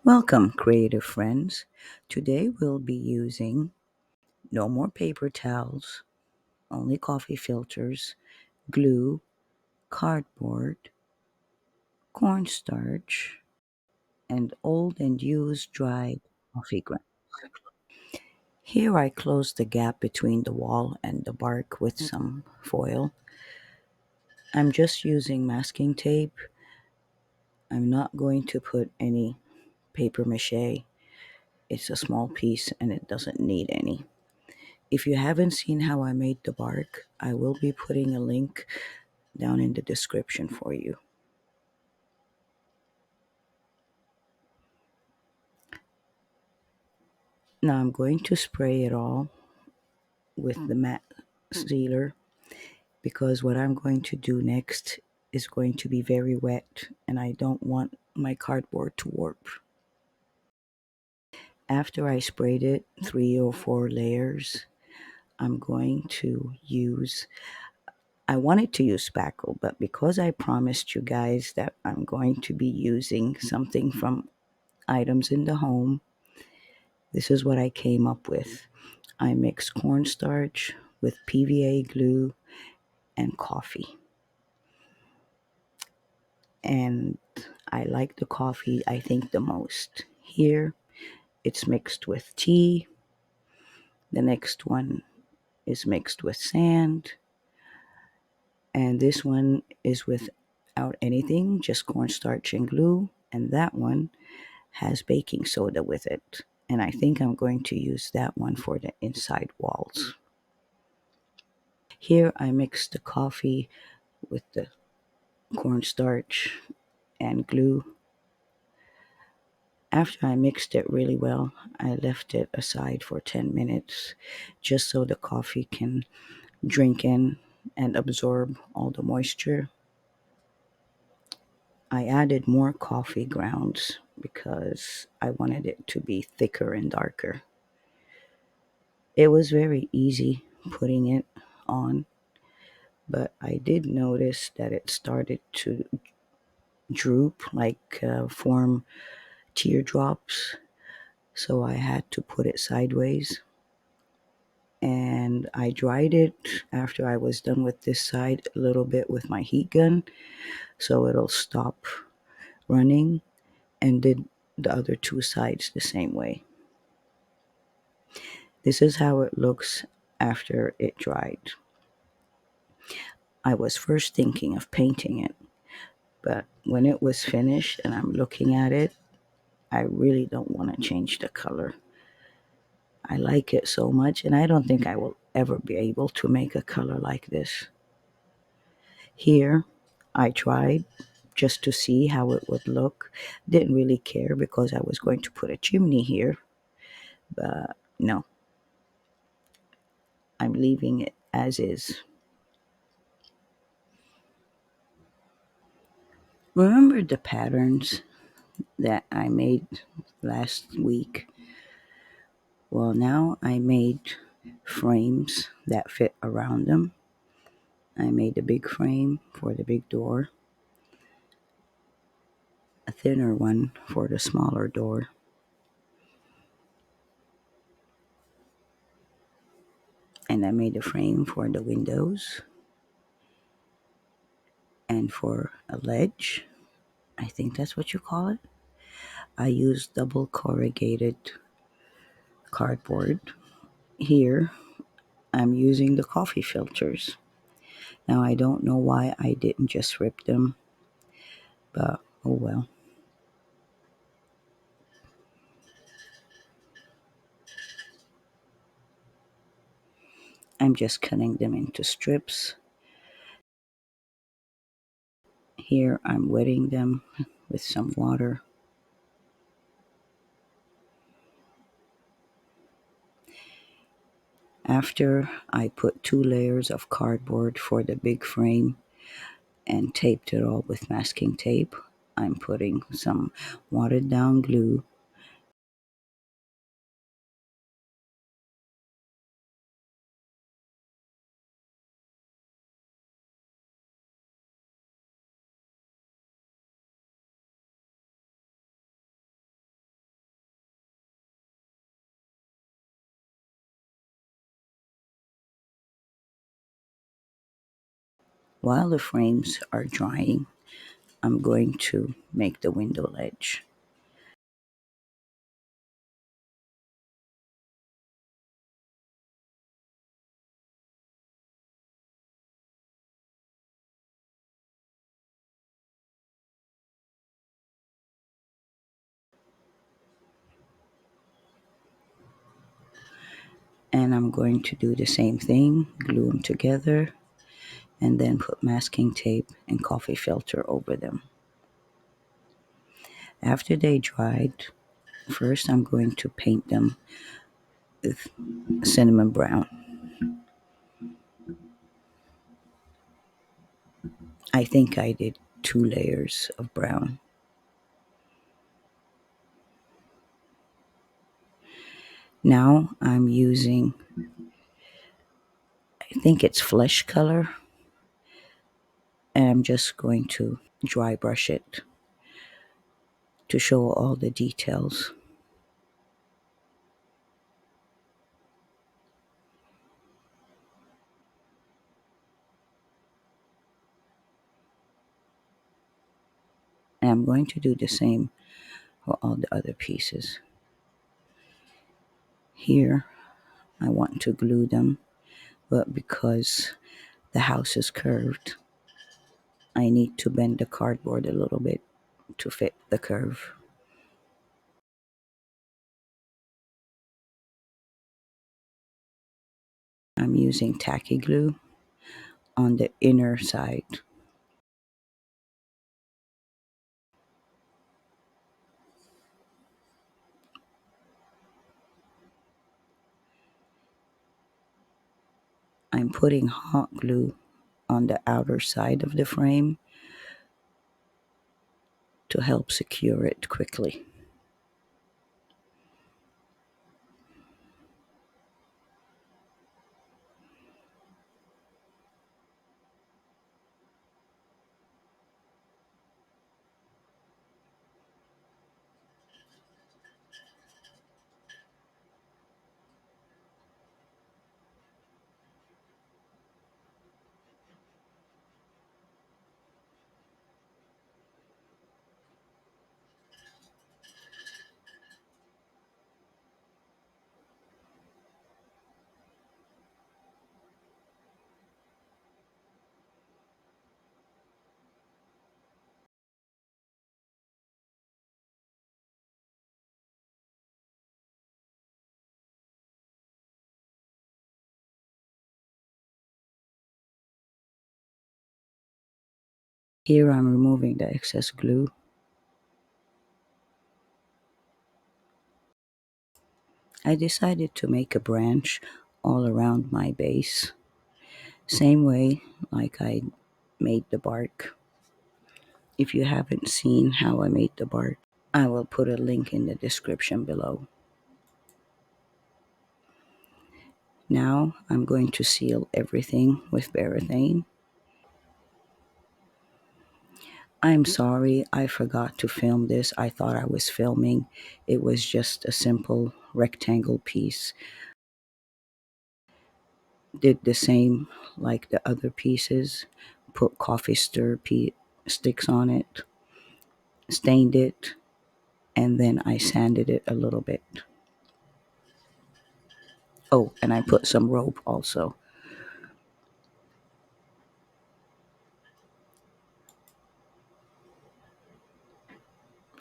Welcome, creative friends. Today we'll be using no more paper towels, only coffee filters, glue, cardboard, cornstarch, and old and used dried coffee ground. Here I close the gap between the wall and the bark with some foil. I'm just using masking tape. I'm not going to put any paper mache. It's a small piece and it doesn't need any. If you haven't seen how I made the bark, I will be putting a link down in the description for you. Now I'm going to spray it all with the matte sealer because what I'm going to do next is going to be very wet and I don't want my cardboard to warp. After I sprayed it 3 or 4 layers, I'm going to use I wanted to use spackle, but because I promised you guys that I'm going to be using something from items in the home, this is what I came up with. I mixed cornstarch with PVA glue and coffee. And I like the coffee, I think, the most. Here, it's mixed with tea. The next one is mixed with sand. And this one is without anything, just cornstarch and glue. And that one has baking soda with it. And I think I'm going to use that one for the inside walls. Here, I mixed the coffee with the cornstarch and glue. After I mixed it really well, I left it aside for 10 minutes just so the coffee can drink in and absorb all the moisture. I added more coffee grounds because I wanted it to be thicker and darker. It was very easy putting it on, but I did notice that it started to droop, like form teardrops. So I had to put it sideways. And I dried it after I was done with this side a little bit with my heat gun so it'll stop running, and did the other two sides the same way. This is how it looks after it dried. I was first thinking of painting it, but when it was finished and I'm looking at it, I really don't want to change the color. I like it so much, and I don't think I will ever be able to make a color like this. Here, I tried just to see how it would look. Didn't really care because I was going to put a chimney here, but no, I'm leaving it as is. Remember the patterns that I made last week? Well, now I made frames that fit around them. I made a big frame for the big door, a thinner one for the smaller door, and I made a frame for the windows and for a ledge. I think that's what you call it. I used double corrugated cardboard. Here, I'm using the coffee filters. Now, I don't know why I didn't just rip them, but oh well. I'm just cutting them into strips. Here, I'm wetting them with some water. After I put 2 layers of cardboard for the big frame and taped it all with masking tape, I'm putting some watered down glue While the frames are drying, I'm going to make the window ledge. And I'm going to do the same thing, glue them together, and then put masking tape and coffee filter over them. After they dried, first I'm going to paint them with cinnamon brown. I think I did 2 layers of brown. Now I'm using, I think it's flesh color, and I'm just going to dry brush it to show all the details. And I'm going to do the same for all the other pieces. Here, I want to glue them, but because the house is curved, I need to bend the cardboard a little bit to fit the curve. I'm using tacky glue on the inner side. I'm putting hot glue on the outer side of the frame to help secure it quickly. Here I'm removing the excess glue. I decided to make a branch all around my base, same way like I made the bark. If you haven't seen how I made the bark, I will put a link in the description below. Now I'm going to seal everything with paraffin. I'm sorry I forgot to film this. I thought I was filming. It was just a simple rectangle piece. Did the same like the other pieces. Put coffee sticks on it, stained it, and then I sanded it a little bit. Oh, and I put some rope also.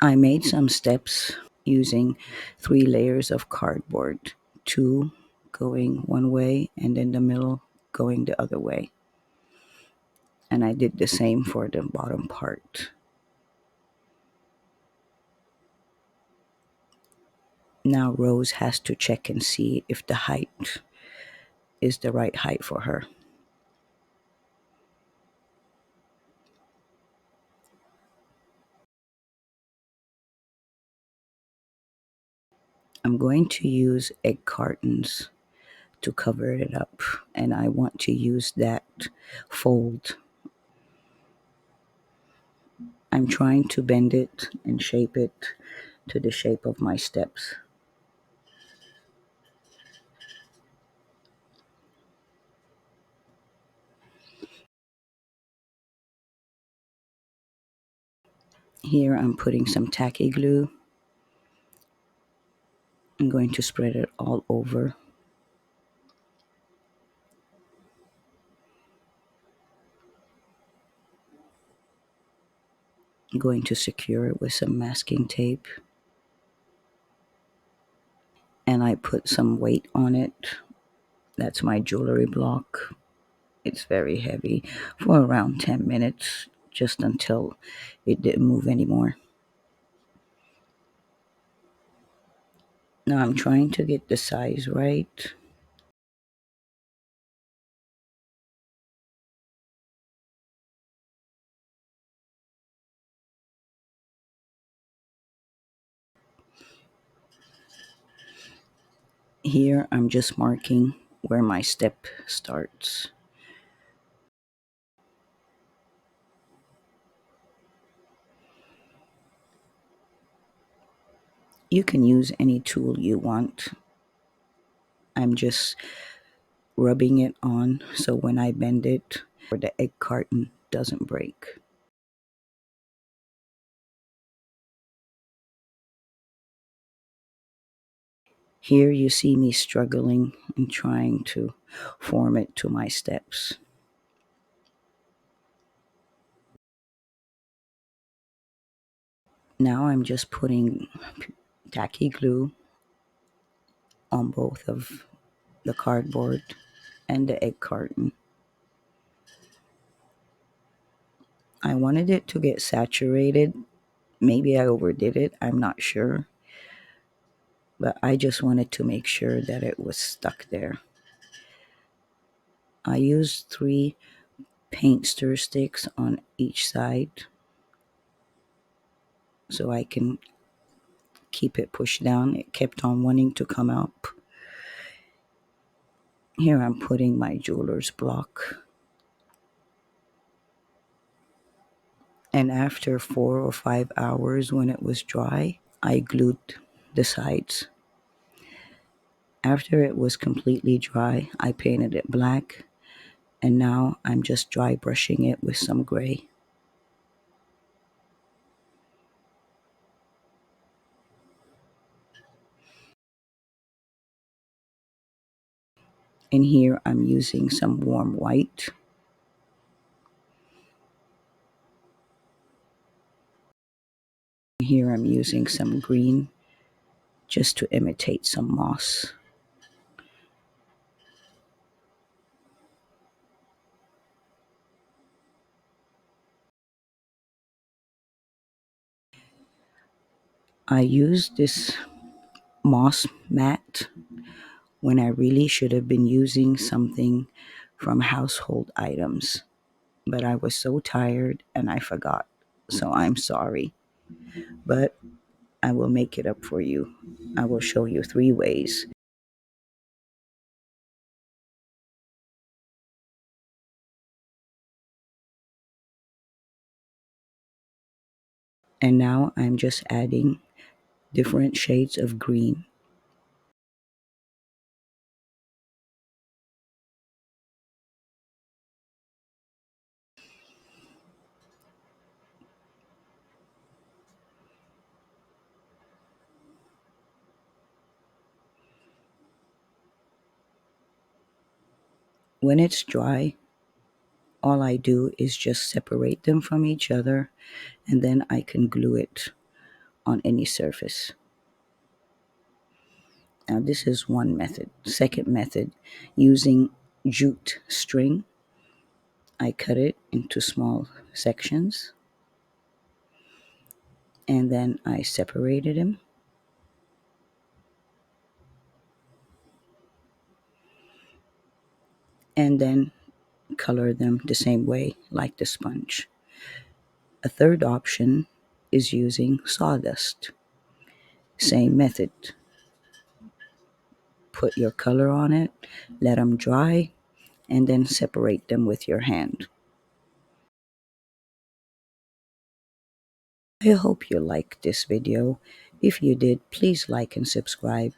I made some steps using 3 layers of cardboard, two going one way and then the middle going the other way. And I did the same for the bottom part. Now Rose has to check and see if the height is the right height for her. I'm going to use egg cartons to cover it up, and I want to use that fold. I'm trying to bend it and shape it to the shape of my steps. Here I'm putting some tacky glue. I'm going to spread it all over. I'm going to secure it with some masking tape. And I put some weight on it. That's my jewelry block. It's very heavy for around 10 minutes, just until it didn't move anymore. Now I'm trying to get the size right. Here I'm just marking where my step starts. You can use any tool you want. I'm just rubbing it on so when I bend it, the egg carton doesn't break. Here you see me struggling and trying to form it to my steps. Now I'm just putting tacky glue on both of the cardboard and the egg carton. I wanted it to get saturated. Maybe I overdid it, I'm not sure. But I just wanted to make sure that it was stuck there. I used 3 paint stir sticks on each side so I can keep it pushed down. It kept on wanting to come up. Here I'm putting my jeweler's block. And after 4 or 5 hours, when it was dry, I glued the sides. After it was completely dry, I painted it black, and now I'm just dry brushing it with some gray. And here I'm using some warm white. Here I'm using some green just to imitate some moss. I used this moss mat when I really should have been using something from household items. But I was so tired and I forgot. So I'm sorry. But I will make it up for you. I will show you 3 ways. And now I'm just adding different shades of green. When it's dry, all I do is just separate them from each other, and then I can glue it on any surface. Now, this is one method. Second method, using jute string, I cut it into small sections and then I separated them. And then color them the same way, like the sponge. A third option is using sawdust. Same method. Put your color on it, let them dry, and then separate them with your hand. I hope you liked this video. If you did, please like and subscribe.